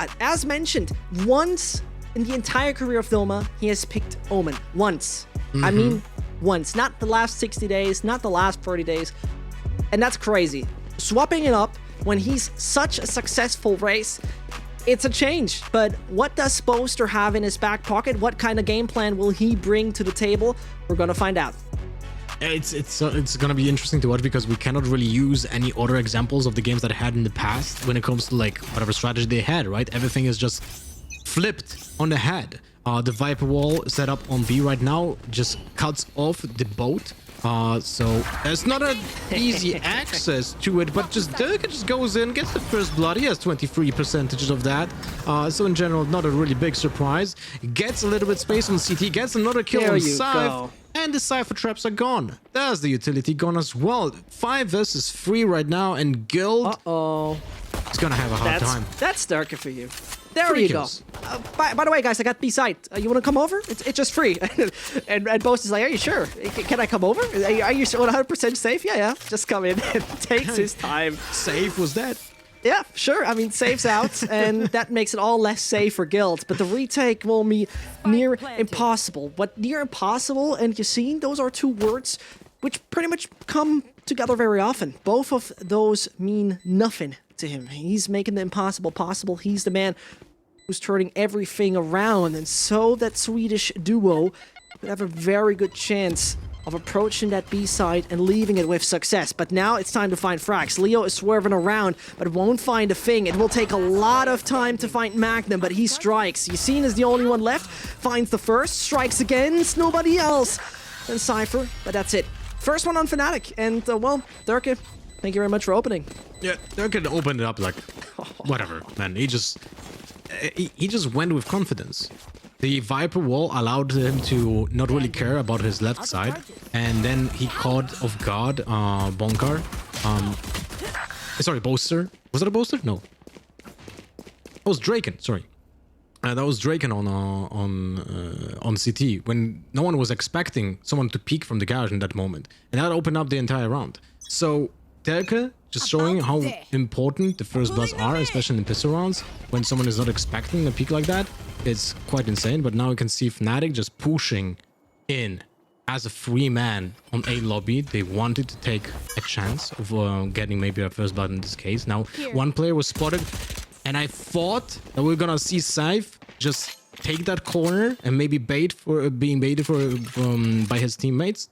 that. As mentioned, once in the entire career of Vilma, he has picked Omen. Once. I mean, once. Not the last 60 days, not the last 30 days. And that's crazy. Swapping it up when he's such a successful race, it's a change. But what does Boaster have in his back pocket? What kind of game plan will he bring to the table? We're gonna find out. It's gonna be interesting to watch because we cannot really use any other examples of the games that I had in the past when it comes to like whatever strategy they had, right? Everything is just flipped on the head. The Viper wall set up on B right now just cuts off the boat. So there's not an easy access to it, but just Dirk just goes in, gets the first blood. He has 23% of that. So in general, not a really big surprise. Gets a little bit space on CT, gets another kill on Scythe, and the Cypher traps are gone. There's the utility gone as well. 5 versus 3 right now, and Guild is gonna have a hard time. That's darker for you. There you go. By the way, guys, I got B-side. You want to come over? It's just free. and Boast is like, are you sure? Can I come over? Are you 100% safe? Yeah. Just come in. It takes his time. Safe was that? Yeah, sure. I mean, safe's out, and that makes it all less safe for Guild. But the retake will be near impossible. What near impossible, and you've seen, those are two words which pretty much come together very often. Both of those mean nothing to him. He's making the impossible possible. He's the man who's turning everything around, and so that Swedish duo would have a very good chance of approaching that B side and leaving it with success. But now it's time to find frags. Leo is swerving around, but won't find a thing. It will take a lot of time to find Magnum, but he strikes. Yasin is the only one left. Finds the first, strikes against nobody else. And Cypher, but that's it. First one on FNATIC, and well, Dirk, thank you very much for opening. Yeah, Dirk can open it up like whatever, man. He just went with confidence. The Viper wall allowed him to not really care about his left side, and then he caught off guard Bonkar. Sorry, Boaster. Was that a Boaster? No. It was Draken. Sorry. That was Draken on CT when no one was expecting someone to peek from the garage in that moment, and that opened up the entire round. So Terke just showing how important the first bloods are, especially in pistol rounds. When someone is not expecting a peek like that, it's quite insane. But now you can see FNATIC just pushing in as a free man on A lobby. They wanted to take a chance of getting maybe a first blood in this case. Now, one player was spotted, and I thought that we were gonna see Scythe just take that corner and maybe bait for being baited for by his teammates.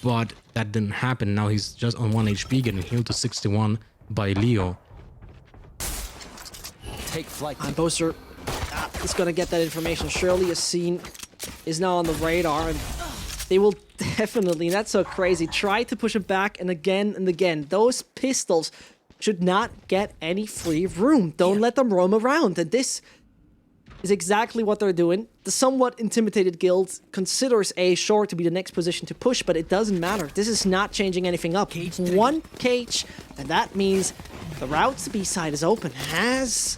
But that didn't happen. Now he's just on 1 HP, getting healed to 61 by Leo. Take flight. Boaster is going to get that information. Surely Yasin is now on the radar, and they will definitely, that's so crazy, try to push it back, and again. Those pistols should not get any free room. Don't let them roam around. And this is exactly what they're doing. The somewhat intimidated Guild considers A short to be the next position to push, but it doesn't matter. This is not changing anything up. One cage, and that means the route to B side is open. As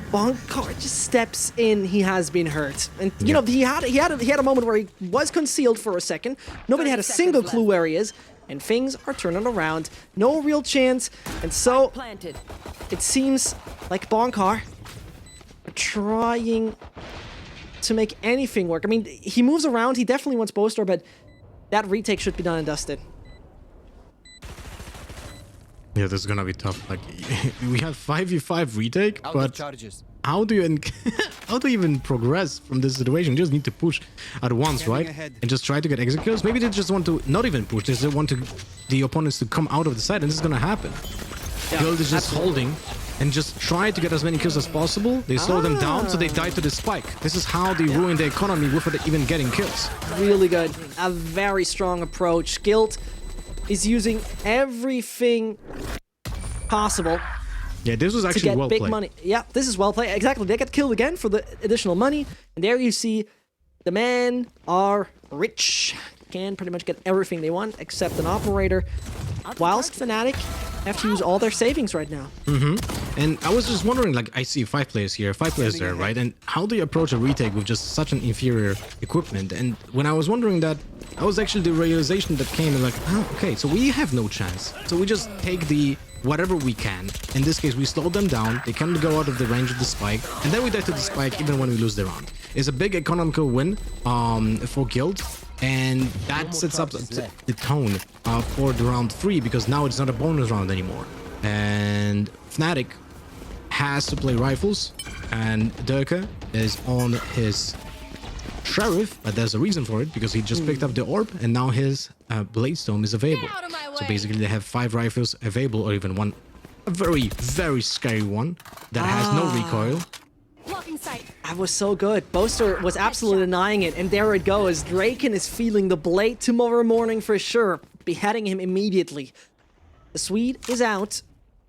Bonkar just steps in, he has been hurt. And you know, he had a moment where he was concealed for a second. Nobody had a single clue where he is, and things are turning around. No real chance, and so it seems like Bonkar trying to make anything work. I mean, he moves around, he definitely wants Boaster, but that retake should be done and dusted. Yeah, this is gonna be tough. Like, we have 5v5 retake, but how do you how do you even progress from this situation? You just need to push at once, right? And just try to get exit kills. Maybe they just want to not even push, they just want the opponents to come out of the side, and this is gonna happen. Guild is just holding and just try to get as many kills as possible. They slow them down, so they die to the spike. This is how they ruin the economy without even getting kills. Really good. A very strong approach. Guild is using everything possible. Yeah, this was actually well played. Money. Yeah, this is well played. Exactly. They get killed again for the additional money. And there you see the men are rich. Can pretty much get everything they want except an operator. whilst FNATIC have to use all their savings right now. And I was just wondering, like, I see 5 players here, 5 players there, right? And how do you approach a retake with just such an inferior equipment? And when I was wondering that, that was actually the realization that came and like, oh, okay, so we have no chance. So we just take the whatever we can. In this case, we slow them down. They can't go out of the range of the spike. And then we die to the spike even when we lose the round. It's a big economical win for Guild. And that sets up the tone for the round 3, because now it's not a bonus round anymore. And FNATIC has to play rifles, and Durka is on his Sheriff, but there's a reason for it, because he just picked up the orb, and now his Bladestone is available. So basically they have 5 rifles available, or even one, a very, very scary one that has no recoil. That was so good. Boaster was absolutely denying it, and there it goes. Draken is feeling the blade tomorrow morning for sure, beheading him immediately. The Swede is out,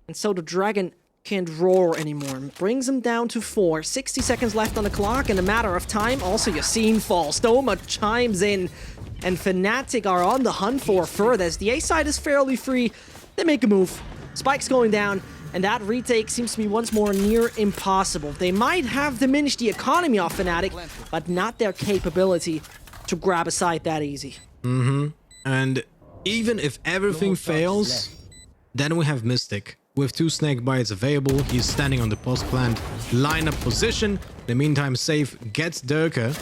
and so the Dragon can't roar anymore. Brings him down to 4. 60 seconds left on the clock. In a matter of time, also Yassine falls. Stoma chimes in, and FNATIC are on the hunt for furthest. The A side is fairly free. They make a move. Spike's going down, and that retake seems to be once more near impossible. They might have diminished the economy of FNATIC, but not their capability to grab a side that easy. And even if everything fails, then we have Mystic. With 2 snake bites available, he's standing on the post-plant lineup position. In the meantime, Safe gets Durka.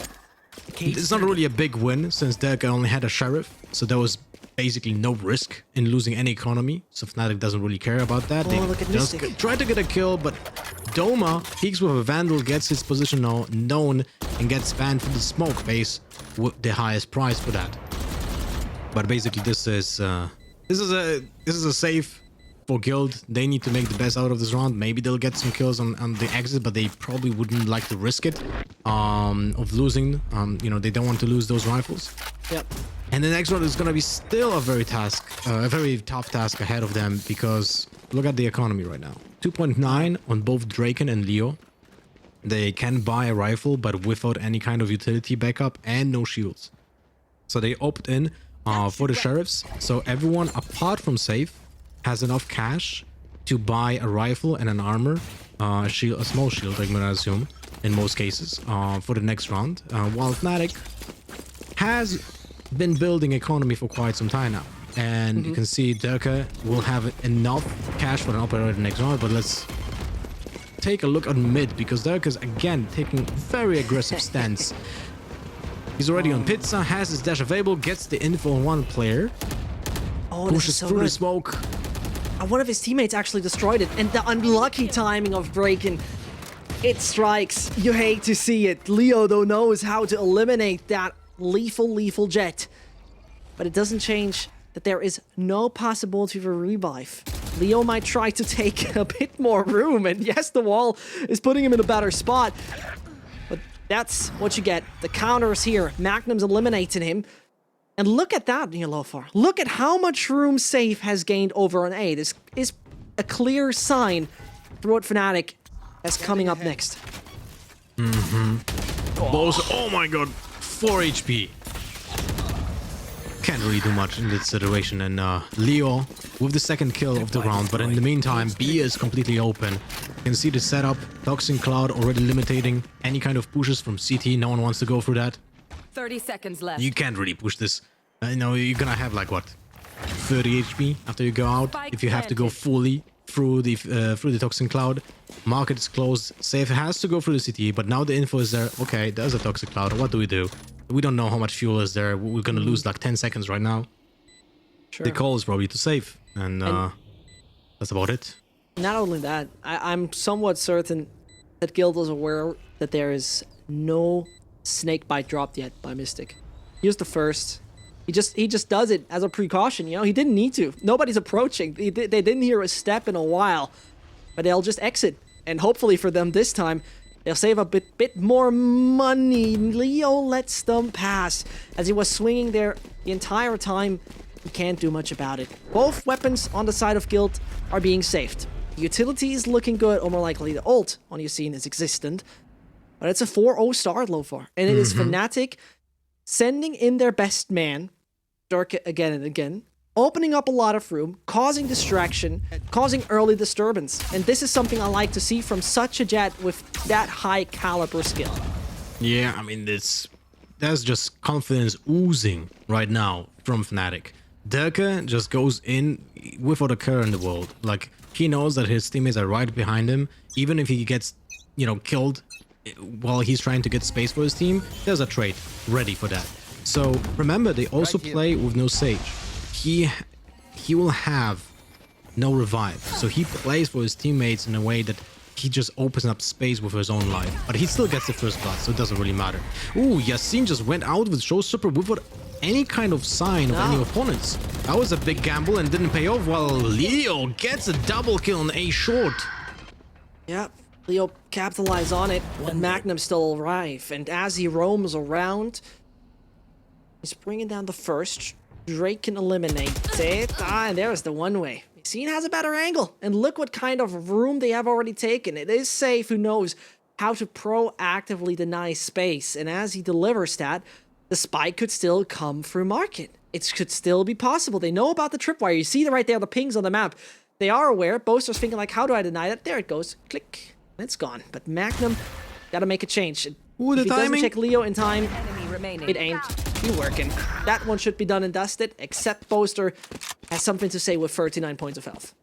It's not really a big win, since Durka only had a Sheriff, so there was basically no risk in losing any economy. So FNATIC doesn't really care about that. They just try to get a kill, but Doma peeks with a Vandal, gets his position now known, and gets banned from the smoke base with the highest price for that. But basically, this is a safe for Guild. They need to make the best out of this round. Maybe they'll get some kills on the exit, but they probably wouldn't like to risk it of losing. You know, they don't want to lose those rifles. Yep. And the next round is going to be still a very tough task ahead of them, because look at the economy right now. 2.9 on both Draken and Leo. They can buy a rifle, but without any kind of utility backup and no shields. So they opt in for the Sheriffs. So everyone apart from Safe has enough cash to buy a rifle and an armor, a small shield, I'm gonna assume, in most cases, for the next round. While FNATIC has been building economy for quite some time now. And you can see Durka will have enough cash for an operator next round, but let's take a look on mid, because Durka is again taking very aggressive stance. He's already on Pizza, has his dash available, gets the info on one player, pushes through the smoke. One of his teammates actually destroyed it, and the unlucky timing of Draken. It strikes. You hate to see it. Leo, though, knows how to eliminate that lethal jet. But it doesn't change that there is no possibility for revive. Leo might try to take a bit more room, and yes, the wall is putting him in a better spot. But that's what you get. The counters here. Magnum's eliminating him. And look at that, Lothar. Look at how much room Safe has gained over an A. This is a clear sign for what FNATIC is coming up next. Oh my god, 4 HP. Can't really do much in this situation. And Leo with the second kill of the round. But in the meantime, B is completely open. You can see the setup. Toxin Cloud already limiting any kind of pushes from CT. No one wants to go through that. 30 seconds left. You can't really push this. You know, you're gonna have like what, 30 HP after you go out. If you have to go fully through the Toxin Cloud. Market is closed. Safe has to go through the city, but now the info is there. Okay, there's a Toxic Cloud. What do we do? We don't know how much fuel is there. We're gonna lose like 10 seconds right now. Sure. The call is probably to save, and that's about it. Not only that, I'm somewhat certain that Guild is aware that there is no snake bite dropped yet by Mystic. He was the first. He just does it as a precaution, you know? He didn't need to. Nobody's approaching. They didn't hear a step in a while. But they'll just exit. And hopefully for them this time, they'll save a bit more money. Leo lets them pass. As he was swinging there the entire time, he can't do much about it. Both weapons on the side of Guild are being saved. The utility is looking good, or more likely the ult on Yassine is existent. But it's a 4-0 start, Lothar. And it is FNATIC sending in their best man, Durka again and again, opening up a lot of room, causing distraction, causing early disturbance. And this is something I like to see from such a jet with that high caliber skill. Yeah, I mean, there's just confidence oozing right now from FNATIC. Durka just goes in without a care in the world. Like, he knows that his teammates are right behind him. Even if he gets, you know, killed while he's trying to get space for his team, there's a trade ready for that. So remember, they also play with no Sage. He will have no revive. So he plays for his teammates in a way that he just opens up space with his own life. But he still gets the first blood, so it doesn't really matter. Ooh, Yasin just went out with Showstopper without any kind of sign of any opponents. That was a big gamble and didn't pay off, while Leo gets a double kill on A short. Yep, Leo capitalized on it, and Magnum still alive. And as he roams around, he's bringing down the first. Drake can eliminate it. And there's the one-way. Yasin has a better angle, and look what kind of room they have already taken. It is Safe who knows how to proactively deny space, and as he delivers that, the spike could still come through market. It could still be possible. They know about the tripwire. You see right there, the pings on the map. They are aware. Boaster's thinking like, how do I deny that? There it goes. Click. And it's gone. But Magnum gotta make a change. Ooh, the if he timing. doesn't check Leo in time, it ain't be working. That one should be done and dusted, except Boaster has something to say with 39 points of health.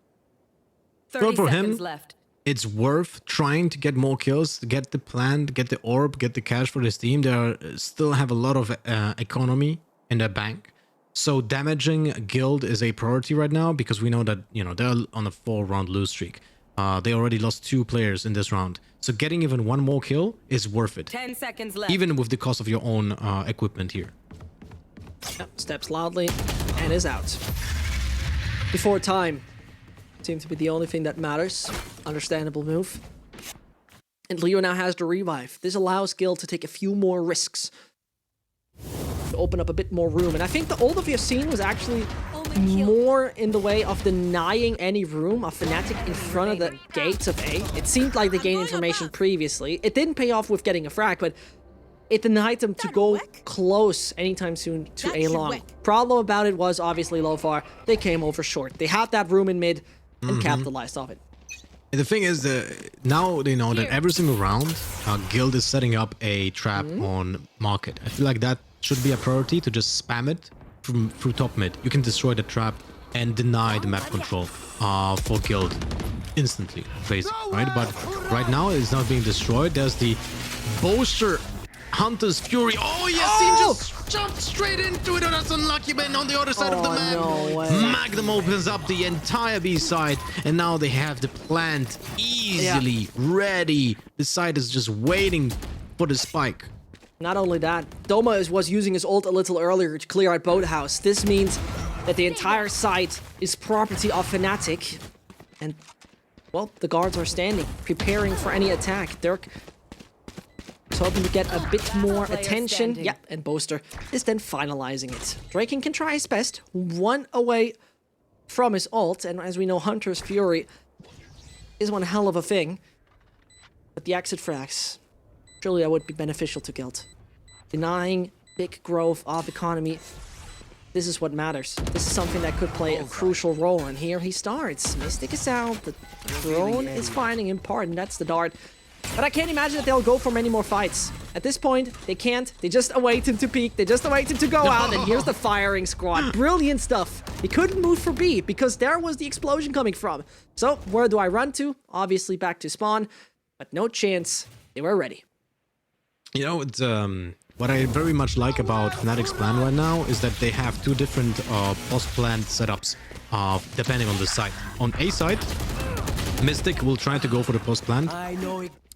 30 Well, for seconds him, left. it's worth trying to get more kills, to get the plant, get the orb, get the cash for this team. They still have a lot of economy in their bank. So damaging Guild is a priority right now, because we know that, you know, they're on a 4-round lose streak. They already lost 2 players in this round. So getting even one more kill is worth it. 10 seconds left. Even with the cost of your own equipment here. Yep, steps loudly and is out. Before time. Seems to be the only thing that matters. Understandable move. And Leo now has the revive. This allows Guild to take a few more risks. To open up a bit more room. And I think the ult of Yasin was actually more in the way of denying any room of FNATIC in front of the gates of A. It seemed like they gained information previously. It didn't pay off with getting a frag, but it denied them to go close anytime soon to A long. Problem about it was obviously Lothar. They came over short. They had that room in mid and capitalized off it. And the thing is, now they know that every single round, Guild is setting up a trap on market. I feel like that should be a priority, to just spam it through top mid. You can destroy the trap and deny the map control for Guild instantly, basically, right? But right now it's not being destroyed. There's the Boaster Hunter's Fury. Oh, yes, he just jumped straight into it. Oh, that's unlucky, but on the other side of the map, no way. Magnum opens up the entire B side, and now they have the plant easily ready. The side is just waiting for the spike. Not only that, Doma was using his ult a little earlier to clear out Boathouse. This means that the entire site is property of FNATIC. And, well, the guards are standing, preparing for any attack. Dirk is hoping to get a bit more attention. Yep, and Boaster is then finalizing it. Draken can try his best, one away from his ult, and as we know, Hunter's Fury is one hell of a thing. But the exit frags, surely that would be beneficial to Guild. Denying big growth of economy, this is what matters. This is something that could play a crucial role, and here he starts. Mystic is out, the drone is finding him, pardon, that's the dart. But I can't imagine that they'll go for many more fights. At this point, they can't. They just await him to peek. They just await him to go out, and here's the firing squad. Brilliant stuff. He couldn't move for B, because there was the explosion coming from. So, where do I run to? Obviously back to spawn, but no chance. They were ready. You know, it's, what I very much like about FNATIC's plan right now is that they have 2 different post-plan setups depending on the site. On A side, Mystic will try to go for the post-plan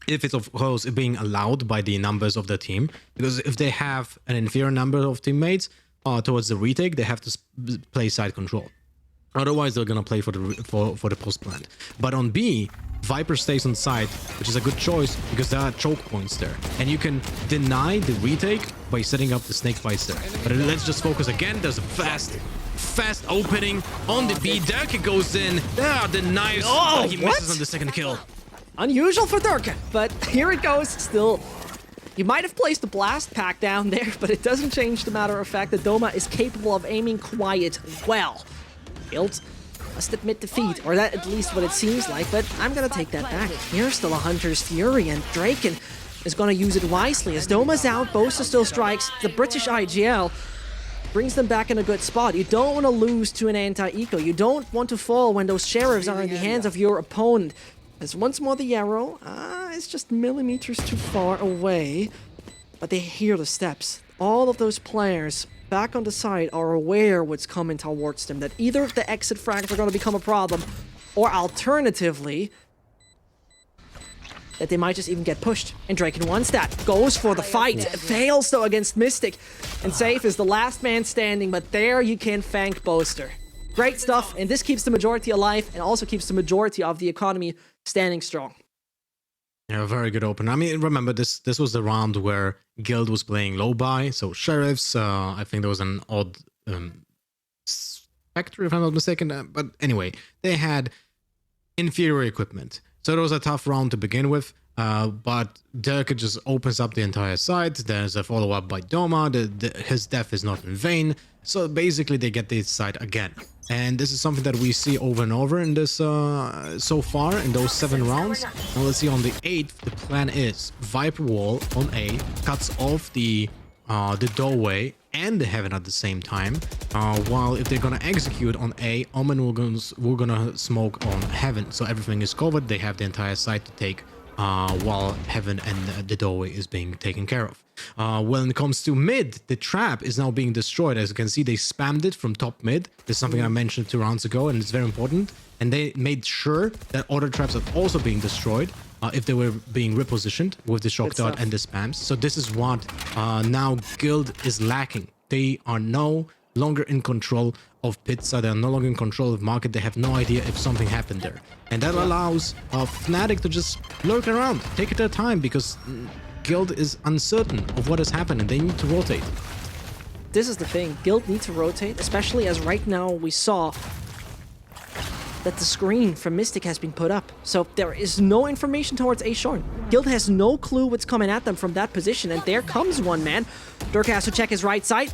if it's of course being allowed by the numbers of the team, because if they have an inferior number of teammates towards the retake, they have to play side control. Otherwise, they're gonna play for the post plant. But on B, Viper stays on side, which is a good choice because there are choke points there, and you can deny the retake by setting up the snake bites there. But let's just focus again. There's a fast opening on the B. Durka goes in. There are the knives. Oh, he what? misses on the second kill. Unusual for Durka, but here it goes. Still, you might have placed the blast pack down there, but it doesn't change the matter of fact that Doma is capable of aiming quiet well. Guild must admit defeat, or that at least what it seems like, but I'm gonna take that back. Here's still a Hunter's Fury, and Draken is gonna use it wisely. As Doma's out, Boaster still strikes. The British IGL brings them back in a good spot. You don't want to lose to an anti-eco. You don't want to fall when those sheriffs are in the hands of your opponent. As once more the arrow is just millimeters too far away, but they hear the steps. All of those players back on the side are aware what's coming towards them, that either the exit frags are going to become a problem, or alternatively, that they might just even get pushed. And Draken wants that. Goes for the fight. Fails, though, against Mystic. And Safe is the last man standing, but there you can thank Boaster. Great stuff, and this keeps the majority alive, and also keeps the majority of the economy standing strong. Yeah, very good open. I mean, remember, this was the round where Guild was playing low buy, so Sheriffs, I think there was an odd Spectre, if I'm not mistaken, but anyway, they had inferior equipment. So it was a tough round to begin with, but Dirk just opens up the entire side. There's a follow-up by Doma. His death is not in vain. So basically they get this side again. And this is something that we see over and over in this so far in those 7 rounds. Now let's see on the 8th, the plan is Viper Wall on A, cuts off the doorway and the heaven at the same time, while if they're gonna execute on A, Omen we're gonna smoke on heaven, so everything is covered. They have the entire site to take, while heaven and the doorway is being taken care of. When it comes to mid, the trap is now being destroyed. As you can see, they spammed it from top mid. This is something I mentioned 2 rounds ago, and it's very important. And they made sure that other traps are also being destroyed if they were being repositioned with the shock dart and the spams. So this is what now Guild is lacking. They are no longer in control of Pizza. They are no longer in control of market. They have no idea if something happened there. And that allows FNATIC to just lurk around, take their time, because Guild is uncertain of what has happened and they need to rotate. This is the thing. Guild need to rotate, especially as right now we saw that the screen from Mystic has been put up. So there is no information towards A shown. Guild has no clue what's coming at them from that position, and there comes one man. Dirk has to check his right side,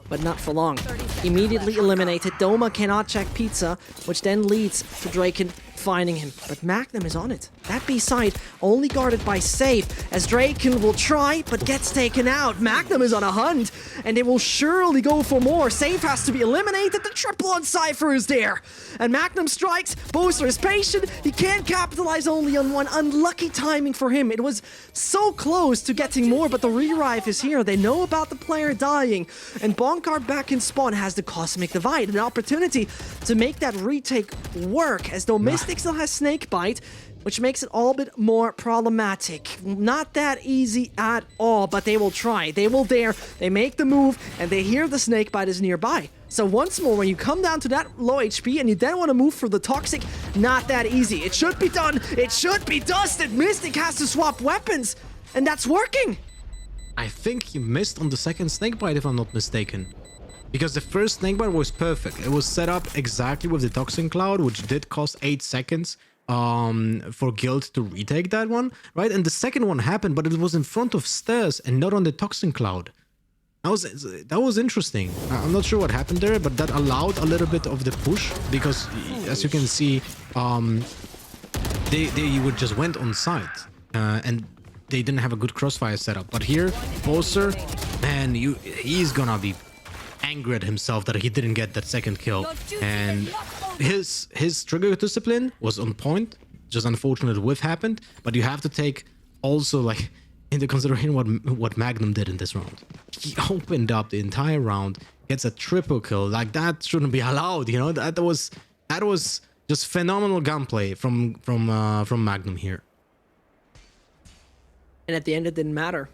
but not for long. Immediately eliminated. Doma cannot check Pizza, which then leads to Draken finding him. But Magnum is on it. That B side only guarded by Safe, as Draken will try, but gets taken out. Magnum is on a hunt, and they will surely go for more. Safe has to be eliminated. The triple on Cypher is there. And Magnum strikes. Boaster is patient. He can't capitalize only on one. Unlucky timing for him. It was so close to getting more, but the re-rive is here. They know about the player dying. And Bonkard back in spawn has the Cosmic Divide, an opportunity to make that retake work, as though Mystic still has Snakebite, which makes it all a bit more problematic. Not that easy at all, but they will try. They will dare. They make the move, and they hear the Snakebite is nearby. So once more, when you come down to that low HP and you then want to move for the Toxic, not that easy. It should be done. It should be dusted. Mystic has to swap weapons, and that's working. I think he missed on the second Snakebite, if I'm not mistaken. Because the first Snakebite was perfect. It was set up exactly with the Toxin Cloud, which did cost 8 seconds for Guild to retake that one, right? And the second one happened, but it was in front of stairs and not on the Toxin Cloud. That was interesting. I'm not sure what happened there, but that allowed a little bit of the push, because as you can see, they would just went on site and they didn't have a good crossfire setup. But here, Boaster, man, he's gonna be angry at himself that he didn't get that second kill, and his trigger discipline was on point. Just unfortunate whiff happened, but you have to take also like into consideration what Magnum did in this round. He opened up the entire round, gets a triple kill. Like, that shouldn't be allowed, you know. That was just phenomenal gunplay from Magnum here. And at the end, it didn't matter.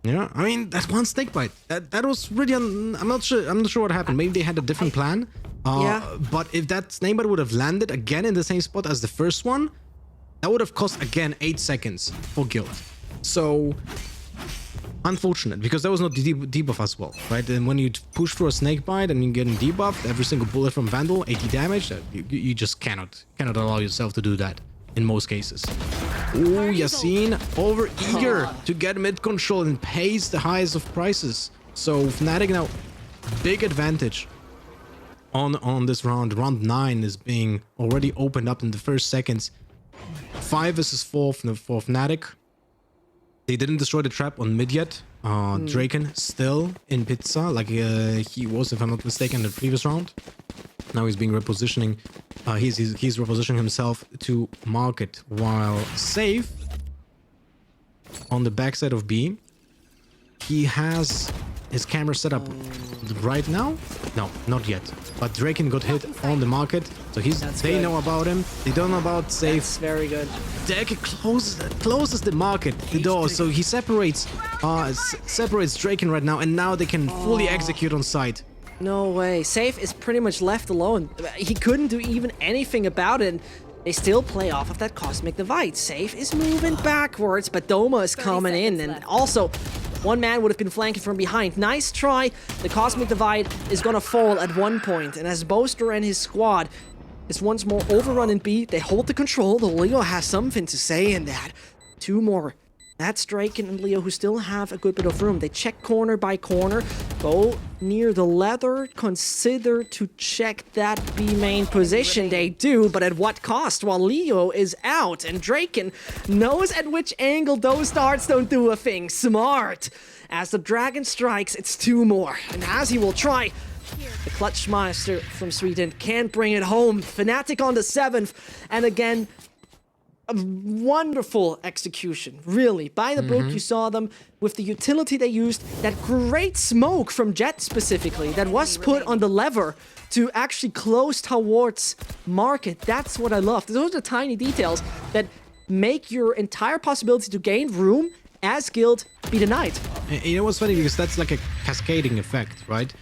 Yeah, I mean, that one Snakebite, that was really I'm not sure what happened. Maybe they had a different plan. But if that Snakebite would have landed again in the same spot as the first one, that would have cost again 8 seconds for Guild. So unfortunate, because there was no debuff as well, right? And when you push for a Snakebite and you're getting debuffed, every single bullet from Vandal, 80 damage, you just cannot allow yourself to do that in most cases. Ooh, Yasin over eager to get mid control and pays the highest of prices. So FNATIC now big advantage on this round. Round 9 is being already opened up in the first seconds. 5 versus 4 for FNATIC. They didn't destroy the trap on mid yet. Draken still in pizza, like he was, if I'm not mistaken, in the previous round. Now he's being repositioning. He's repositioning himself to market, while Safe on the backside of B. He has his camera set up right now. No, not yet. But Draken got hit on the market, so they good. know about him. They don't know about Safe. That's very good. Deck closes the market, the door, so he separates Draken right now, and now they can fully execute on site. No way. Safe is pretty much left alone. He couldn't do even anything about it. They still play off of that Cosmic Divide. Safe is moving backwards, but Doma is coming in. And also, one man would have been flanking from behind. Nice try. The Cosmic Divide is going to fall at one point. And as Boaster and his squad is once more overrun in B, they hold the control. The Leo has something to say in that. 2 more. That's Draken and Leo, who still have a good bit of room. They check corner by corner, go near the leather, consider to check that B main position. They do, but at what cost? While Leo is out, and Draken knows at which angle those darts don't do a thing. Smart. As the dragon strikes, it's 2 more, and as he will try, the Clutch Master from Sweden can't bring it home. FNATIC on the 7th, and again, a wonderful execution, really. By the book, you saw them with the utility they used, that great smoke from Jet specifically, that was put on the lever to actually close towards market. That's what I love. Those are the tiny details that make your entire possibility to gain room as guild be denied. You know what's funny, because that's like a cascading effect, right?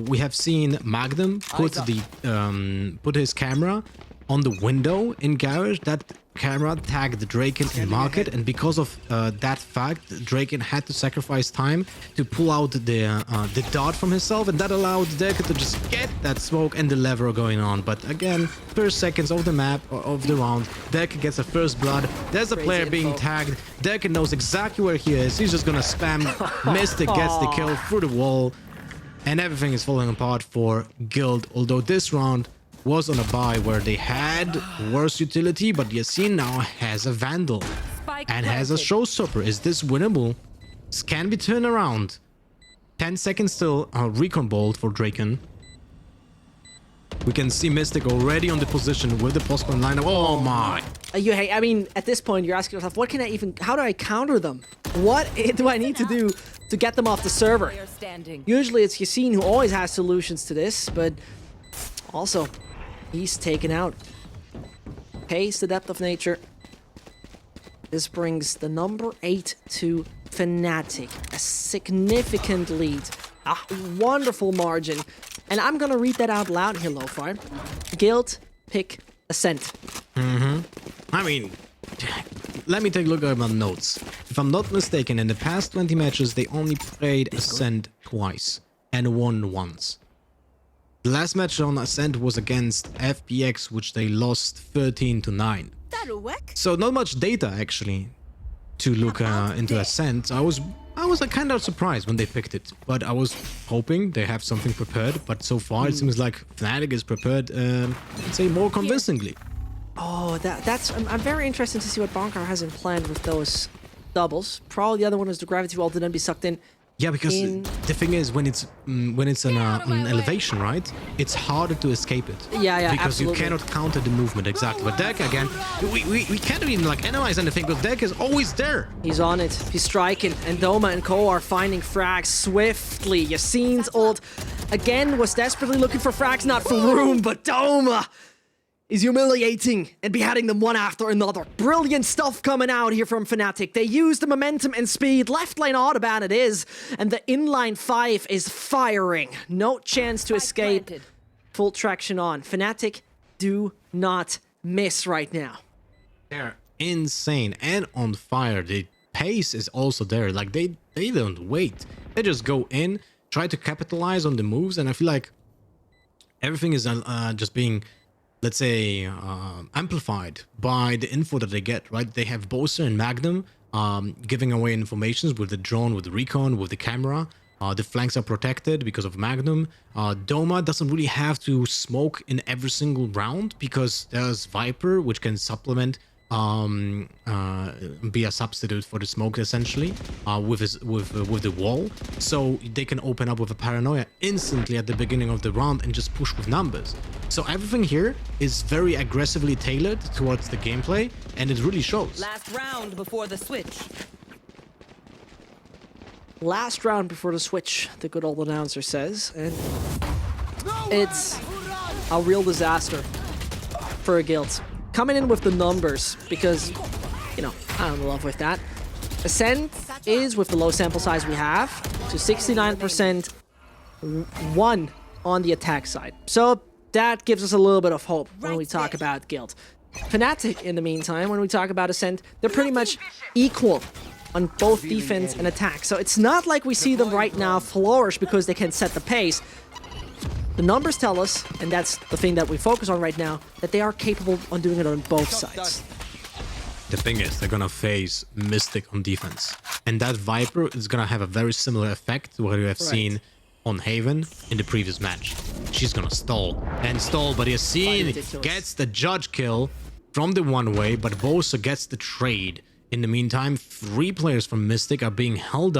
We have seen Magnum put his camera on the window in Garage. That camera tagged Draken in market, and because of that fact, Draken had to sacrifice time to pull out the dart from himself, and that allowed Decker to just get that smoke and the lever going on. But again, first seconds of the map, of the round, Decker gets the first blood. There's a player being tagged. Decker knows exactly where he is. He's just gonna spam. Mystic gets the kill through the wall, and everything is falling apart for Guild. Although this round was on a buy where they had worse utility, but Yasin now has a Vandal and has a Showstopper. Is this winnable? This can be turned around. 10 seconds still. Recon Bolt for Draken. We can see Mystic already on the position with the postman lineup. Oh my! I mean, at this point, you're asking yourself, how do I counter them? What do I need to do to get them off the server? Usually it's Yasin who always has solutions to this, but also, he's taken out. Pace the depth of nature. This brings the number 8 to FNATIC. A significant lead. A wonderful margin. And I'm gonna read that out loud here, Lothar. Guild pick Ascent. I mean, let me take a look at my notes. If I'm not mistaken, in the past 20 matches, they only played Ascent twice and won once. The last match on Ascent was against FPX, which they lost 13-9. So not much data actually to look into Ascent. I was kind of surprised when they picked it, but I was hoping they have something prepared. But so far it seems like FNATIC is prepared, let's say, more convincingly. Oh, I'm very interested to see what Bonkar has in plan with those doubles. Probably the other one is the gravity wall to then be sucked in. Yeah, because the thing is, when it's an elevation, right? It's harder to escape it. Yeah, because absolutely. you cannot counter the movement exactly. But Deck again, we can't even like analyze anything because Deck is always there. He's on it. He's striking, and Doma and Ko are finding frags swiftly. Yasin's ult again was desperately looking for frags, not for room, but Doma is humiliating and beheading them one after another. Brilliant stuff coming out here from FNATIC. They use the momentum and speed. Left lane Autobahn it is. And the inline 5 is firing. No chance to escape. Full traction on. FNATIC do not miss right now. They're insane and on fire. The pace is also there. Like, they don't wait. They just go in, try to capitalize on the moves, and I feel like everything is just being, let's say, amplified by the info that they get, right? They have Boaster and Magnum giving away informations with the drone, with the recon, with the camera. The flanks are protected because of Magnum. Doma doesn't really have to smoke in every single round because there's Viper, which can supplement, be a substitute for the smoke essentially, with the wall. So they can open up with a paranoia instantly at the beginning of the round and just push with numbers. So everything here is very aggressively tailored towards the gameplay, and it really shows. Last round before the switch. Last round before the switch, the good old announcer says, and it's a real disaster for a guild. Coming in with the numbers, because, you know, I'm in love with that. Ascent is, with the low sample size we have, to 69% 1 on the attack side. So that gives us a little bit of hope when we talk about guild. FNATIC, in the meantime, when we talk about Ascent, they're pretty much equal on both defense and attack. So it's not like we see them right now flourish because they can set the pace. The numbers tell us, and that's the thing that we focus on right now, that they are capable of doing it on both sides. The thing is, they're gonna face Mystic on defense. And that Viper is gonna have a very similar effect to what we have seen on Haven in the previous match. She's gonna stall and stall, but Yassine gets the judge kill from the one-way, but Bosa gets the trade. In the meantime, 3 players from Mystic are being held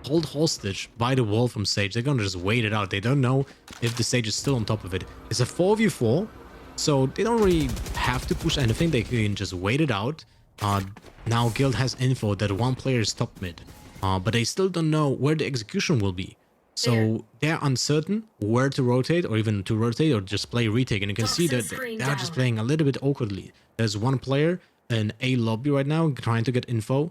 hostage by the wall from Sage. They're gonna just wait it out. They don't know if the Sage is still on top of it. It's a 4v4, so they don't really have to push anything. They can just wait it out. Now Guild has info that 1 player is top mid, but they still don't know where the execution will be. So they're uncertain where to rotate, or even to rotate or just play retake. And you can see that they are just playing a little bit awkwardly. There's 1 player in A lobby right now trying to get info.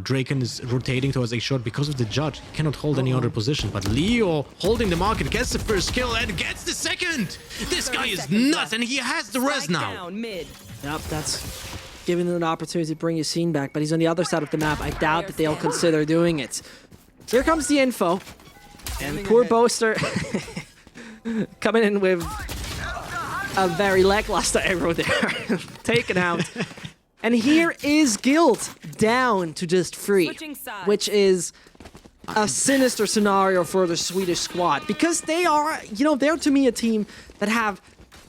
Draken is rotating towards A short because of the judge. He cannot hold any other position. But Leo, holding the market, gets the first kill and gets the second. This guy is nuts, and he has the res now. Yep, that's giving them an opportunity to bring Yassine back, but he's on the other side of the map. I doubt that they'll consider doing it. Here comes the info. And poor Boaster coming in with a very lackluster arrow there. Taken out. And here is Guild down to just 3, which is a sinister scenario for the Swedish squad. Because they are, you know, they're to me a team that have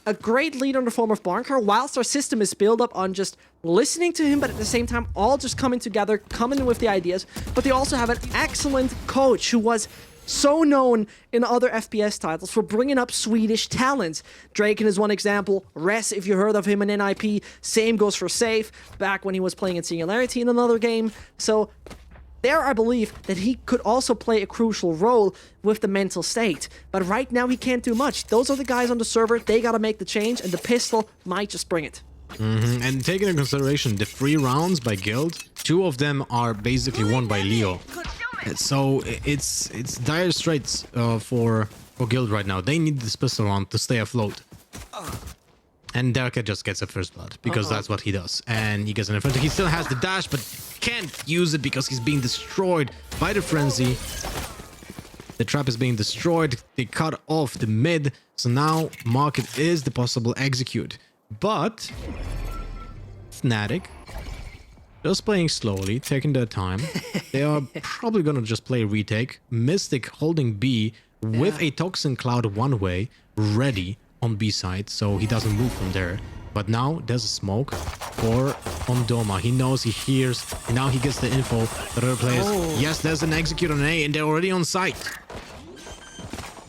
a great leader in the form of Barnkar, whilst our system is built up on just listening to him, but at the same time all just coming together, coming in with the ideas. But they also have an excellent coach who was so known in other FPS titles for bringing up Swedish talents. Draken is one example. Res, if you heard of him in NIP. Same goes for Safe, back when he was playing in Singularity in another game. So there, I believe that he could also play a crucial role with the mental state. But right now, he can't do much. Those are the guys on the server. They gotta make the change, and the pistol might just bring it. And taking into consideration the 3 rounds by Guild, 2 of them are basically won by Leo. So it's dire straits for Guild right now. They need this pistol round to stay afloat. And Derka just gets a first blood, because that's what he does. And he gets an infantry. He still has the dash, but can't use it because he's being destroyed by the frenzy. The trap is being destroyed. They cut off the mid. So now Market is the possible execute. But FNATIC, just playing slowly, taking their time. They are probably gonna just play retake. Mystic holding B with a Toxin Cloud one-way ready on B side, so he doesn't move from there. But now there's a smoke for on Doma. He knows, he hears, and now he gets the info. The other players, yes, there's an execute on A, and they're already on site.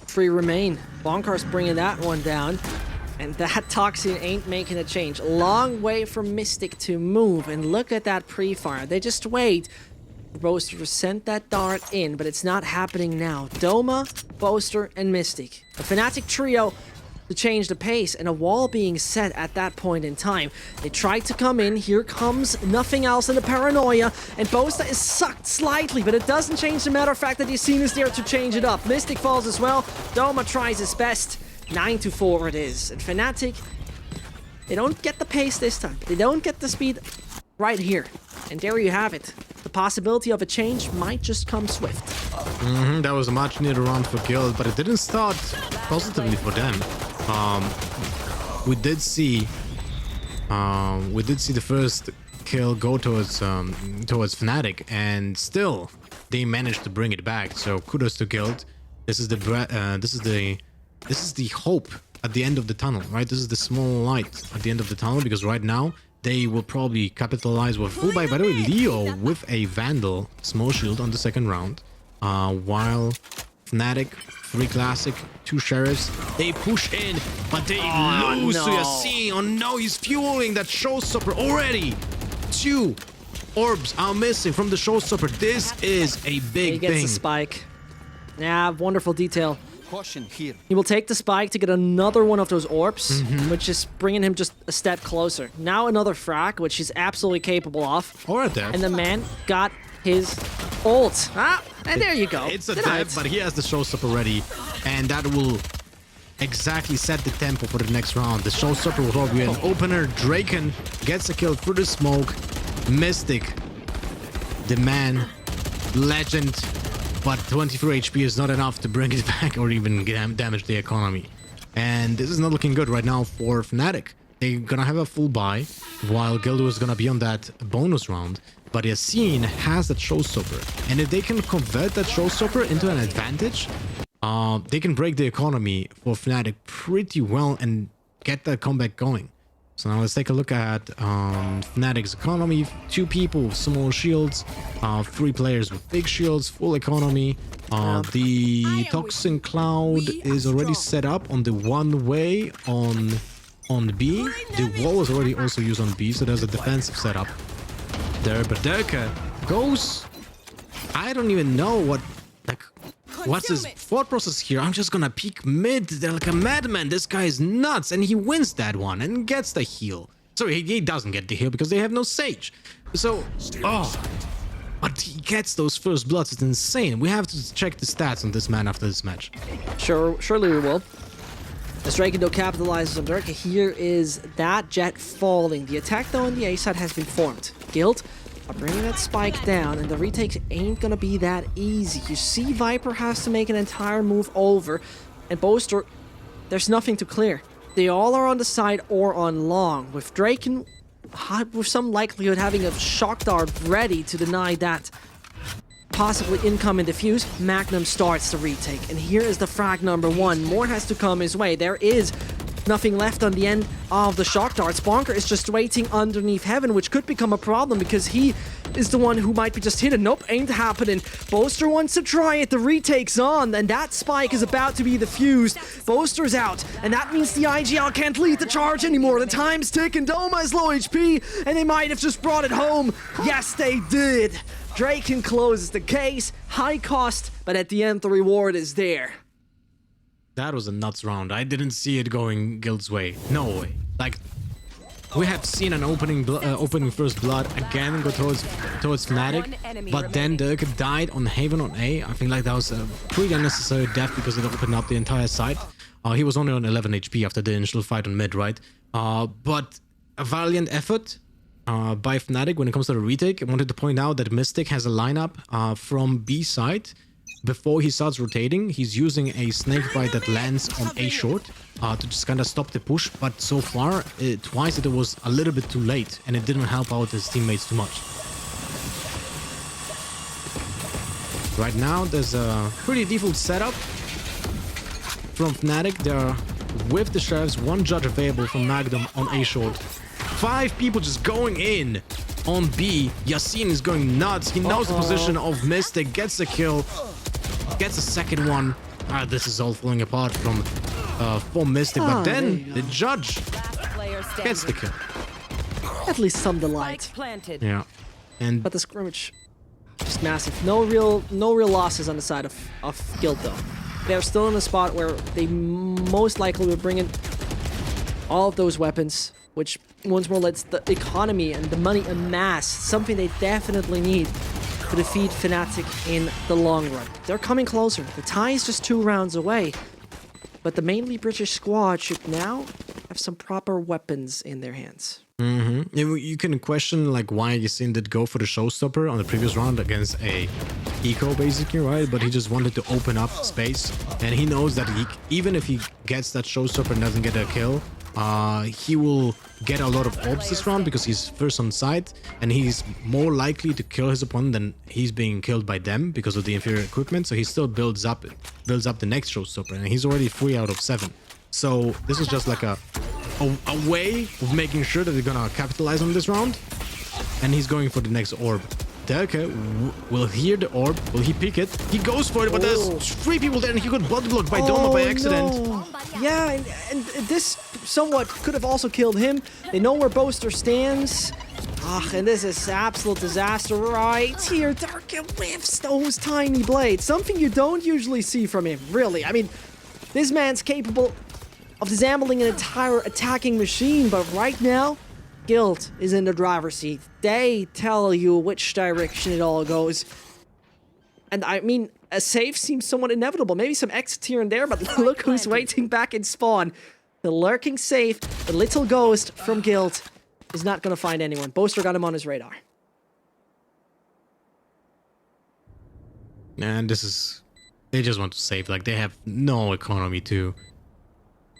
3 remain. Bonkar's bringing that one down. And that Toxin ain't making a change. Long way for Mystic to move. And look at that pre-fire. They just wait. Boaster sent that dart in, but it's not happening now. Doma, Boaster, and Mystic. A FNATIC trio to change the pace, and a wall being set at that point in time. They tried to come in. Here comes nothing else than the paranoia. And Boaster is sucked slightly, but it doesn't change the matter of fact that Yassine is there to change it up. Mystic falls as well. Doma tries his best. 9-4 it is. And FNATIC, they don't get the pace this time. They don't get the speed right here. And there you have it. The possibility of a change might just come swift. That was a much needed round for Guild, but it didn't start positively for them. We did see the first kill go towards FNATIC, and still they managed to bring it back. So kudos to Guild. This is the hope at the end of the tunnel, right? This is the small light at the end of the tunnel, because right now they will probably capitalize with full buy. By the way, Leo with a Vandal small shield on the second round, while FNATIC, 3 Classic, 2 Sheriffs, they push in, but they lose to Yasin. Oh no, he's fueling that Showstopper already. 2 orbs are missing from the Showstopper. This is a big He gets thing. the spike. Yeah, wonderful detail. Caution here. He will take the spike to get another one of those orbs, which is bringing him just a step closer. Now another frag, which he's absolutely capable of. Alright there. And the man got his ult. Ah, and there you go. It's a Denied. dev, but he has the Showstopper ready, and that will exactly set the tempo for the next round. The Showstopper will probably be an opener. Draken gets a kill through the smoke. Mystic, the man, legend, but 24 HP is not enough to bring it back or even damage the economy. And this is not looking good right now for FNATIC. They're gonna have a full buy, while Gildo is gonna be on that bonus round. But Yasin has that Showstopper, and if they can convert that Showstopper into an advantage, they can break the economy for FNATIC pretty well and get that comeback going. So now let's take a look at FNATIC's economy. 2 people with small shields, 3 players with big shields, full economy. The Toxin Cloud is already set up on the one way on B. The wall is already also used on B, so there's a defensive setup there. But Derke goes... I don't even know what's his thought process here. I'm just gonna peek mid. They're like a madman. This guy is nuts, and he wins that one and gets the heal. Sorry, he doesn't get the heal because they have no Sage. So, but he gets those first bloods. It's insane. We have to check the stats on this man after this match. Surely we will. As Draken capitalizes on Dirk, here is that jet falling. The attack though on the A side has been formed. Guild are bringing that spike down, and the retakes ain't gonna be that easy. You see Viper has to make an entire move over, and Boaster, there's nothing to clear. They all are on the side or on long, with Draken with some likelihood having a shock dart ready to deny that possibly incoming defuse. Magnum starts the retake, and here is the frag number 1. More has to come his way. There is nothing left on the end of the shock darts. Bonker is just waiting underneath heaven, which could become a problem because he is the one who might be just hidden. Nope, ain't happening. Boaster wants to try it. The retake's on, and that spike is about to be defused. Boaster's out, and that means the IGL can't lead the charge anymore. The time's ticking. Doma is low HP, and they might have just brought it home. Yes, they did. Draken closes the case. High cost, but at the end, the reward is there. That was a nuts round. I didn't see it going Guild's way. No way. Like, we have seen an opening first blood again go towards FNATIC, but then Dirk died on Haven on A. I think like that was a pretty unnecessary death because it opened up the entire site. He was only on 11 HP after the initial fight on mid, right? But a valiant effort by FNATIC when it comes to the retake. I wanted to point out that Mystic has a lineup from B side. Before he starts rotating, he's using a snakebite that lands on A short to just kind of stop the push. But so far, twice it was a little bit too late, and it didn't help out his teammates too much. Right now, there's a pretty default setup from FNATIC. They're with the Sheriffs, 1 judge available from Magnum on A short. 5 people just going in on B. Yasin is going nuts. He knows the position of Mystic, gets the kill. Gets a second one. This is all falling apart for Mystic, but then the judge gets the kill. At least some delight. Yeah, But the scrimmage, just massive. No real losses on the side of Guild though. They're still in a spot where they most likely will bring in all of those weapons, which once more lets the economy and the money amass, something they definitely need to defeat FNATIC in the long run. They're coming closer. The tie is just 2 rounds away, but the mainly British squad should now have some proper weapons in their hands. You can question like why Yasin did go for the Showstopper on the previous round against a eco basically, right? But he just wanted to open up space, and he knows that even if he gets that Showstopper and doesn't get a kill, he will get a lot of orbs this round because he's first on site, and he's more likely to kill his opponent than he's being killed by them because of the inferior equipment. So he still builds up the next showstopper, and he's already 3 out of 7. So this is just like a way of making sure that they're gonna capitalize on this round, and he's going for the next orb. Derke will hear the orb. Will he pick it? He goes for it, but there's 3 people there, and he got body blocked by Doma by accident. No. Yeah, and this somewhat could have also killed him. They know where Boaster stands. And this is absolute disaster right here. Derke whiffs those tiny blades. Something you don't usually see from him, really. I mean, this man's capable of disabling an entire attacking machine, but right now, Guild is in the driver's seat. They tell you which direction it all goes. And I mean, a save seems somewhat inevitable. Maybe some exit here and there, but look who's waiting back in spawn. The lurking safe, the little ghost from Guild, is not going to find anyone. Boaster got him on his radar. And this is... They just want to save. Like, they have no economy to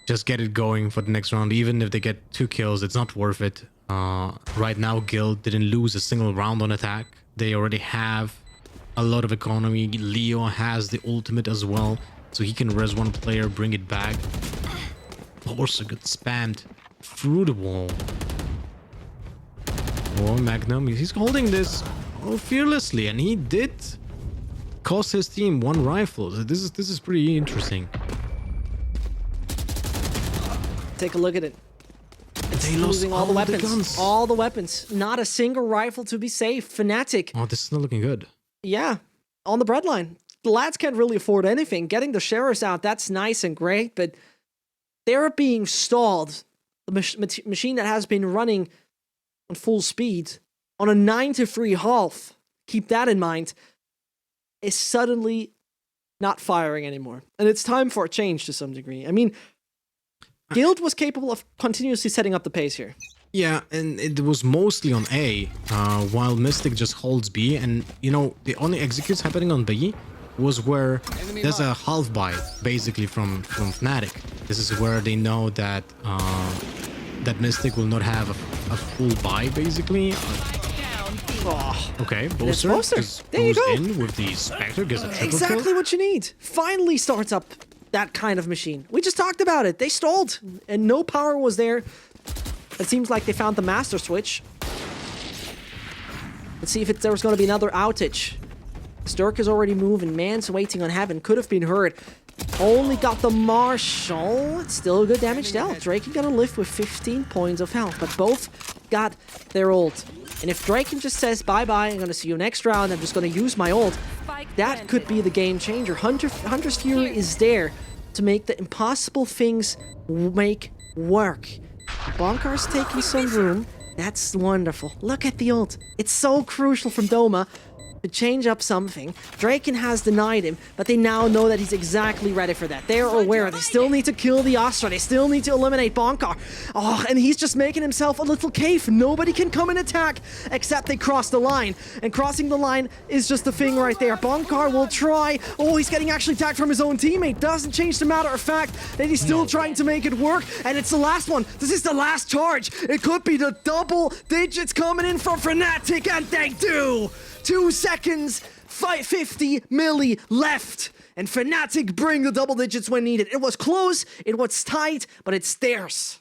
just get it going for the next round. Even if they get 2 kills, it's not worth it. Right now, Guild didn't lose a single round on attack. They already have a lot of economy. Leo has the ultimate as well, so he can res 1 player, bring it back. Also got spammed through the wall. Oh, Magnum, he's holding this fearlessly, and he did cost his team 1 rifle. So this is pretty interesting. Take a look at it. They lost Losing all the weapons. guns. All the weapons. Not a single rifle to be safe. FNATIC. Oh, this is not looking good. Yeah, on the breadline. The lads can't really afford anything. Getting the sheriffs out, that's nice and great, but they're being stalled. The machine that has been running on full speed on a 9-3 half, keep that in mind, is suddenly not firing anymore. And it's time for a change to some degree. I mean, Guild was capable of continuously setting up the pace here. Yeah, and it was mostly on A, while Mystic just holds B. And, you know, the only executes happening on B was where there's a half buy, basically, from FNATIC. This is where they know that that Mystic will not have a full buy, basically. Oh, Okay, Boaster just there you goes go. in with the Spectre, gets a triple Exactly kill. what you need. Finally starts up that kind of machine. We just talked about it. They stalled, and no power was there. It seems like they found the master switch. Let's see if there was going to be another outage. Sturk is already moving. Man's waiting on heaven. Could have been heard. Only got the Marshall. It's still good damage dealt. Draken got to live with 15 points of health, but both got their ult. And if Draken just says, bye-bye, I'm going to see you next round, I'm just going to use my ult, that could be the game changer. Hunter's Fury is there to make the impossible things make work. Bonkar's taking some room. That's wonderful. Look at the ult. It's so crucial from Doma to change up something. Draken has denied him, but they now know that he's exactly ready for that. They're aware. They still need to kill the Astra. They still need to eliminate Bonkar. Oh, and he's just making himself a little cave. Nobody can come and attack except they cross the line. And crossing the line is just the thing right there. Bonkar will try. Oh, he's getting actually attacked from his own teammate. Doesn't change the matter of fact that he's still trying to make it work. And it's the last one. This is the last charge. It could be the double digits coming in from FNATIC, and they do. 2 seconds, 50 milli left, and FNATIC bring the double digits when needed. It was close, it was tight, but it's theirs.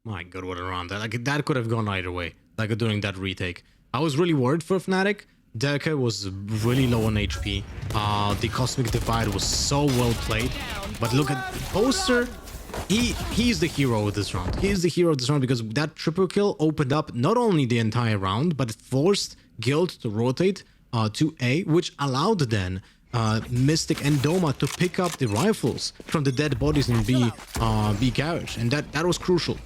My god, what a round. That could have gone either way, like during that retake. I was really worried for FNATIC. Derke was really low on HP. The Cosmic Divide was so well played. But look at Poster. He's the hero of this round. He's the hero of this round because that triple kill opened up not only the entire round, but it forced Guild to rotate to A, which allowed then Mystic and Doma to pick up the rifles from the dead bodies in B garage, and that was crucial.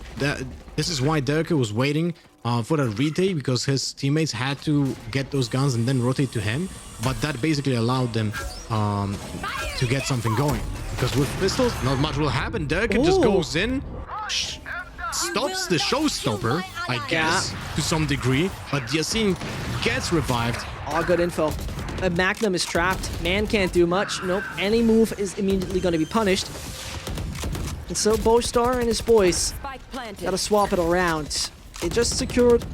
This is why Derke was waiting for that retake, because his teammates had to get those guns and then rotate to him. But that basically allowed them to get something going, because with pistols, not much will happen. Derke just goes in. Stops the showstopper, I guess, to some degree, but Yasin gets revived. All good info. Magnum is trapped. Man can't do much. Nope. Any move is immediately going to be punished. And so Boastar and his boys planted. Gotta swap it around. They just secured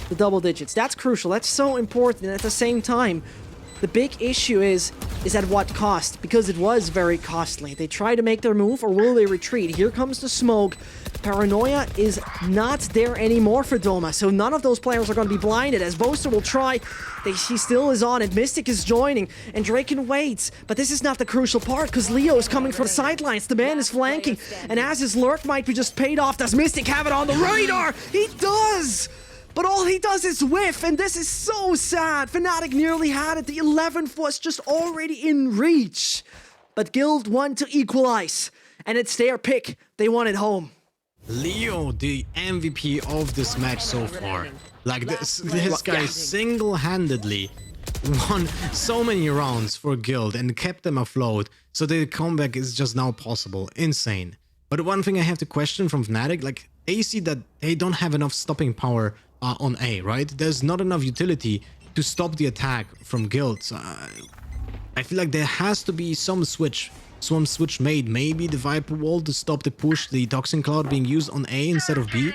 the double digits. That's crucial. That's so important. And at the same time, the big issue is at what cost? Because it was very costly. They try to make their move, or will they retreat? Here comes the smoke. Paranoia is not there anymore for Doma, so none of those players are going to be blinded, as Boaster will try. He still is on it. Mystic is joining, and Draken waits. But this is not the crucial part, because Leo is coming from the sidelines. The man is flanking, and as his lurk might be just paid off, does Mystic have it on the radar? He does! But all he does is whiff, and this is so sad. FNATIC nearly had it. The 11th was just already in reach. But Guild won to equalize, and it's their pick. They want it home. Leo, the MVP of this match so far. Like this guy single-handedly won so many rounds for Guild and kept them afloat. So the comeback is just now possible. Insane. But one thing I have to question from FNATIC, like they see that they don't have enough stopping power on A, right? There's not enough utility to stop the attack from Guild. So, I feel like there has to be some switch made. Maybe the Viper Wall to stop the push, the Toxin Cloud being used on A instead of B.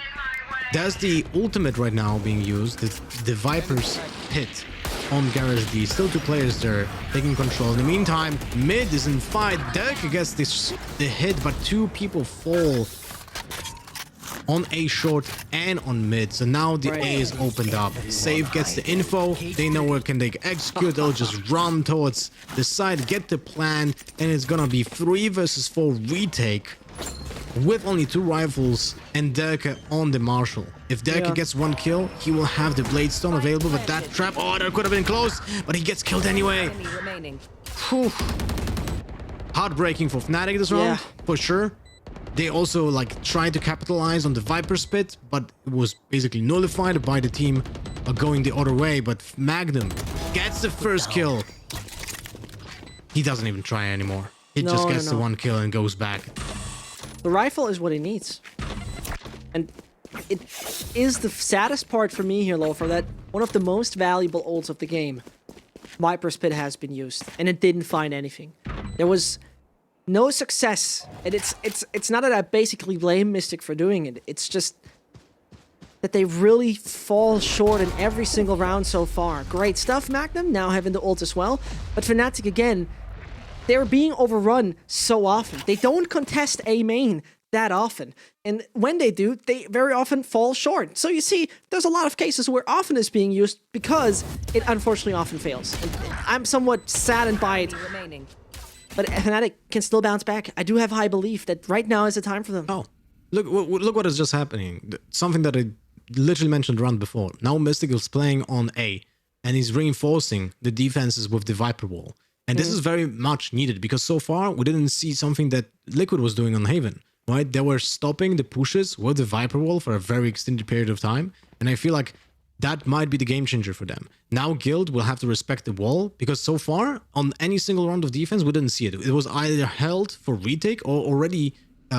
There's the ultimate right now being used, the Viper's Pit on Garage D. Still 2 players there taking control. In the meantime, mid is in fight. Derek gets the hit, but 2 people fall on A short and on mid. So now the A is opened up. Save gets the info. They know where can they execute. They'll just run towards the side, get the plan, and it's gonna be 3 versus 4 retake with only 2 rifles and Derke on the Marshal. If Derke gets 1 kill, he will have the Bladestone available, but that trap, oh, that could have been close, but he gets killed anyway. Whew. Heartbreaking for FNATIC this round, for sure. They also like tried to capitalize on the Viper Spit, but it was basically nullified by the team going the other way. But Magnum gets the first kill. He doesn't even try anymore. He just gets the 1 kill and goes back. The rifle is what he needs. And it is the saddest part for me here, Lothar, that one of the most valuable ults of the game, Viper's Pit, has been used. And it didn't find anything. There was no success, and it's not that I basically blame Mystic for doing it. It's just that they really fall short in every single round so far. Great stuff, Magnum, now having the ult as well. But FNATIC, again, they're being overrun so often. They don't contest A main that often. And when they do, they very often fall short. So you see, there's a lot of cases where often is being used because it unfortunately often fails. And I'm somewhat saddened by it. But FNATIC can still bounce back. I do have high belief that right now is the time for them. Oh, look what is just happening. Something that I literally mentioned around before. Now Mystic is playing on A, and he's reinforcing the defenses with the Viper Wall. And this is very much needed, because so far we didn't see something that Liquid was doing on Haven, right? They were stopping the pushes with the Viper Wall for a very extended period of time. And I feel like that might be the game changer for them. Now Guild will have to respect the wall, because so far, on any single round of defense, we didn't see it. It was either held for retake or already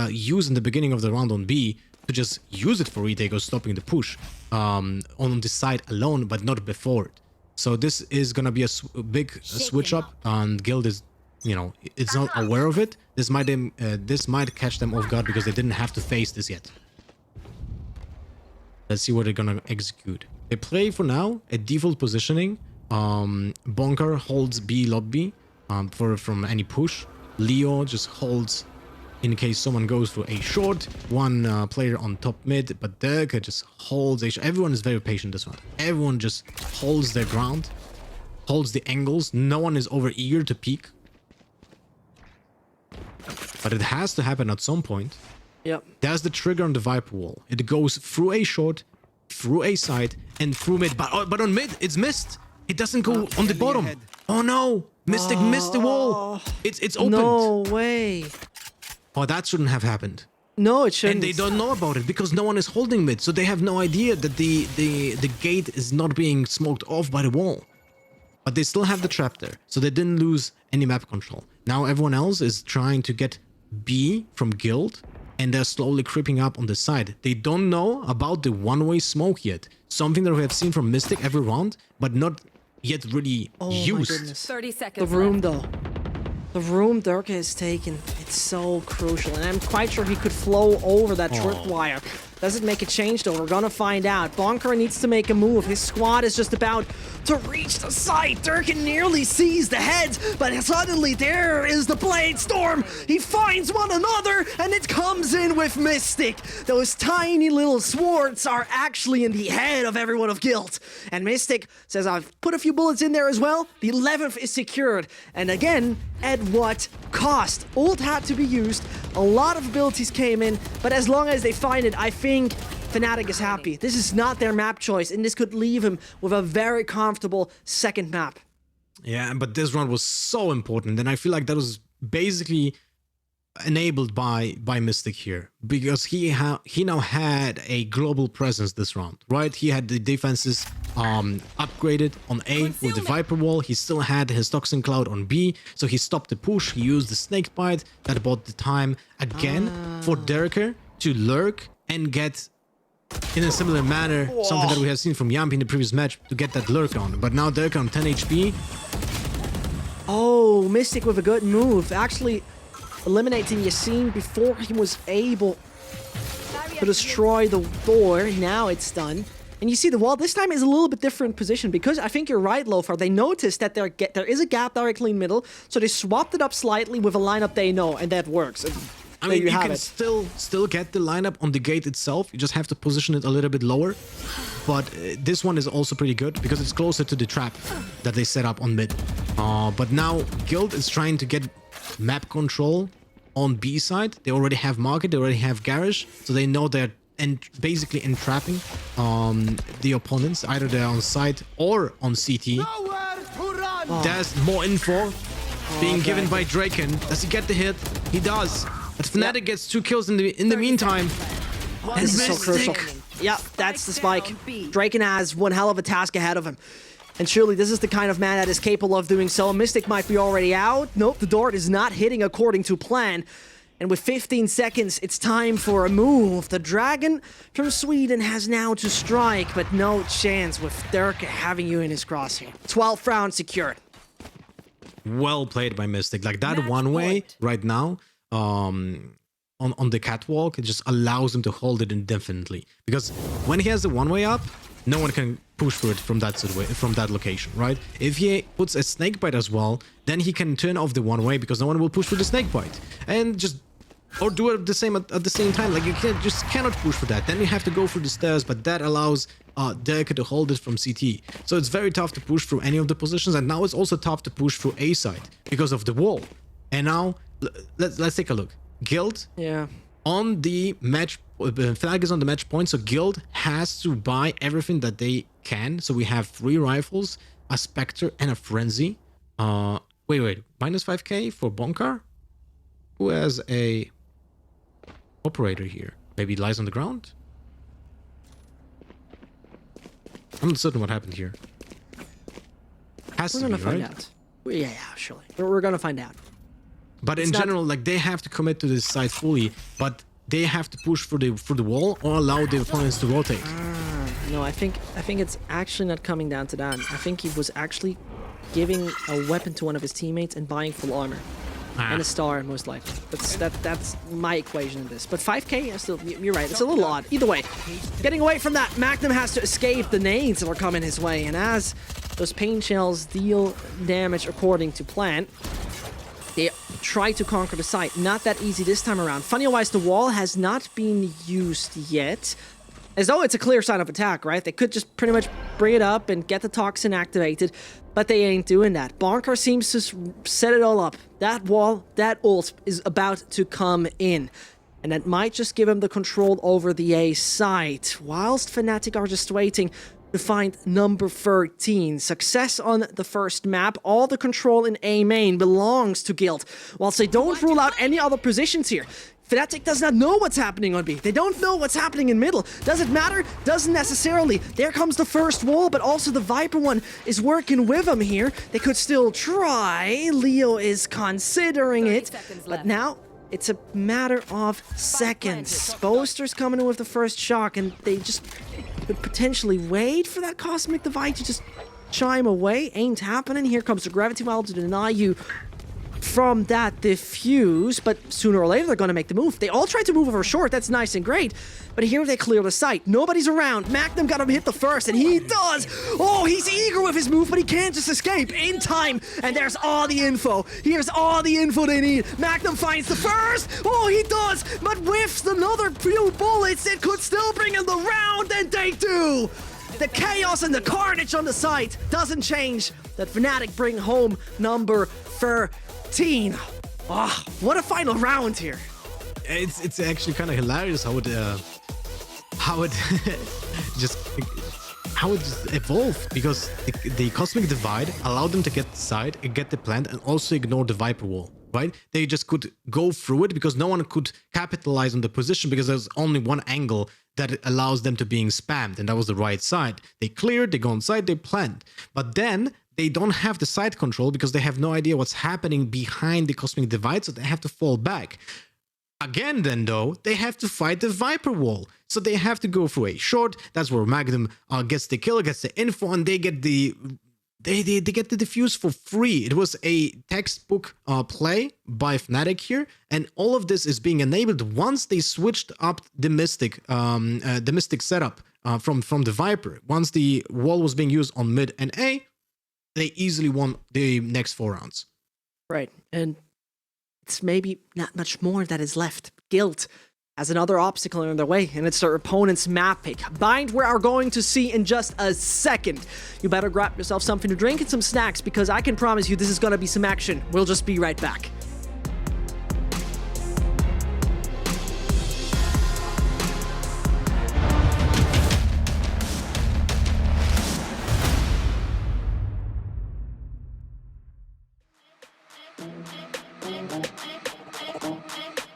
used in the beginning of the round on B to just use it for retake or stopping the push on the side alone, but not before it. So this is going to be a big switch up, and Guild is, you know, it's not aware of it. This might catch them off guard because they didn't have to face this yet. Let's see what they're going to execute. They play for now a default positioning. Bonker holds B lobby from any push. Leo just holds in case someone goes for a short. 1 player on top mid, but Derek just holds a. Everyone is very patient this one. Everyone just holds their ground, holds the angles. No one is over eager to peek. But it has to happen at some point. Yep. There's the trigger on the Viper Wall. It goes through a short, through a side, and through mid. But on mid, it's missed. It doesn't go on the bottom. Oh no! Mystic missed the wall. It's opened. No way. Oh, that shouldn't have happened. No, it shouldn't. And they don't know about it because no one is holding mid, so they have no idea that the gate is not being smoked off by the wall. But they still have the trap there, so they didn't lose any map control. Now everyone else is trying to get B from Guild, and they're slowly creeping up on the side. They don't know about the one-way smoke yet. Something that we have seen from Mystic every round, but not yet really used. 30 seconds. The room though. The room Durka has taken, it's so crucial. And I'm quite sure he could flow over that tripwire. Does it make a change though? We're gonna find out. Bonker needs to make a move. His squad is just about to reach the site. Durkin nearly sees the heads, but suddenly there is the Blade Storm. He finds one another, and it comes in with Mystic. Those tiny little swords are actually in the head of everyone of Guild. And Mystic says, I've put a few bullets in there as well. The 11th is secured. And again, at what cost? Ult had to be used. A lot of abilities came in, but as long as they find it, I think FNATIC is happy. This is not their map choice, and this could leave him with a very comfortable second map. Yeah, but this round was so important, and I feel like that was basically enabled by Mystic here, because he now had a global presence this round, right? He had the defenses upgraded on A with the Viper Wall. He still had his Toxin Cloud on B, so he stopped the push. He used the Snake Bite. That bought the time again for Derker to lurk and get, in a similar manner, something that we have seen from Yampi in the previous match, to get that lurk on. But now Derker on 10 HP. Oh, Mystic with a good move. Actually eliminating Yassine before he was able to destroy the door. Now it's done. And you see the wall this time is a little bit different position, because I think you're right, Lothar. They noticed that there is a gap directly in middle, so they swapped it up slightly with a lineup they know, and that works. And I mean, you can it. still get the lineup on the gate itself. You just have to position it a little bit lower. But this one is also pretty good because it's closer to the trap that they set up on mid. But now Guild is trying to get map control on B side. They already have market, they already have garage, so they know they're basically entrapping the opponents. Either they're on site or on CT. There's more info being given by Draken. Does he get the hit? He does. But FNATIC gets 2 kills in the meantime. This is so crucial. Yeah, that's the spike. Draken has one hell of a task ahead of him. And surely this is the kind of man that is capable of doing so. Mystic might be already out. Nope, the dart is not hitting according to plan. And with 15 seconds, it's time for a move. The Dragon from Sweden has now to strike, but no chance with Dirk having you in his crosshair. 12th round secured. Well played by Mystic. Like that one way right now, on the catwalk, it just allows him to hold it indefinitely. Because when he has the one way up, no one can push through it from that location, right? If he puts a snake bite as well, then he can turn off the one way because no one will push for the snake bite, and just or do it the same at the same time. Like you cannot push for that. Then you have to go through the stairs, but that allows Derek to hold it from CT. So it's very tough to push through any of the positions, and now it's also tough to push through A side because of the wall. And now let's take a look. Guild, yeah, on the match. FNATIC is on the match point, so Guild has to buy everything that they can. So we have 3 rifles, a Spectre, and a Frenzy. Wait, minus 5k for Bonkar? Who has a operator here? Maybe lies on the ground? I'm not certain what happened here. Has we're to gonna be, find right? out. Yeah, surely. We're gonna find out. But in general, like they have to commit to this side fully, but they have to push through the wall or allow the opponents to rotate. No, I think it's actually not coming down to that. I think he was actually giving a weapon to one of his teammates and buying full armor. And a star, most likely. That's my equation in this. But 5k, still, you're right, it's a little odd. Either way, getting away from that, Magnum has to escape the nades that are coming his way. And as those pain shells deal damage according to plan, they try to conquer the site. Not that easy this time around. Funny-wise, the wall has not been used yet. As though it's a clear sign of attack, right? They could just pretty much bring it up and get the toxin activated, but they ain't doing that. Bonker seems to set it all up. That wall, that ult is about to come in. And that might just give him the control over the A site, whilst FNATIC are just waiting to find number 13. Success on the first map. All the control in A main belongs to Guild, whilst they don't rule out any other positions here. FNATIC does not know what's happening on B. They don't know what's happening in middle. Does it matter? Doesn't necessarily. There comes the first wall, but also the Viper one is working with them here. They could still try. Leo is considering it, but now it's a matter of seconds. Boaster's coming in with the first shock, and they just could potentially wait for that Cosmic Divide to just chime away. Ain't happening. Here comes the Gravity Well to deny you from that diffuse, but sooner or later they're going to make the move. They all tried to move over short. That's nice and great. But here they clear the site. Nobody's around. Magnum got him hit the first, and he does. Oh, he's eager with his move, but he can't just escape in time. And there's all the info. Here's all the info they need. Magnum finds the first. Oh, he does, but whiffs another few bullets. It could still bring in the round, and they do. The chaos and the carnage on the site doesn't change. That FNATIC bring home number 13. Oh, what a final round here. It's actually kind of hilarious how it just evolved, because the Cosmic Divide allowed them to get the side, get the plant, and also ignore the Viper Wall, right? They just could go through it because no one could capitalize on the position, because there's only one angle that allows them to being spammed, and that was the right side. They cleared, they go inside, they plant. But then they don't have the side control because they have no idea what's happening behind the Cosmic Divide, so they have to fall back. Again, then, though, they have to fight the Viper Wall. So they have to go through a short. That's where Magnum gets the kill, gets the info, and they get the get the defuse for free. It was a textbook play by FNATIC here, and all of this is being enabled once they switched up the Mystic setup from the Viper. Once the wall was being used on mid and A, they easily won the next 4 rounds. Right, and it's maybe not much more that is left. Guilt has another obstacle in their way, and it's their opponent's map pick. Bind, we are going to see in just a second. You better grab yourself something to drink and some snacks, because I can promise you this is going to be some action. We'll just be right back.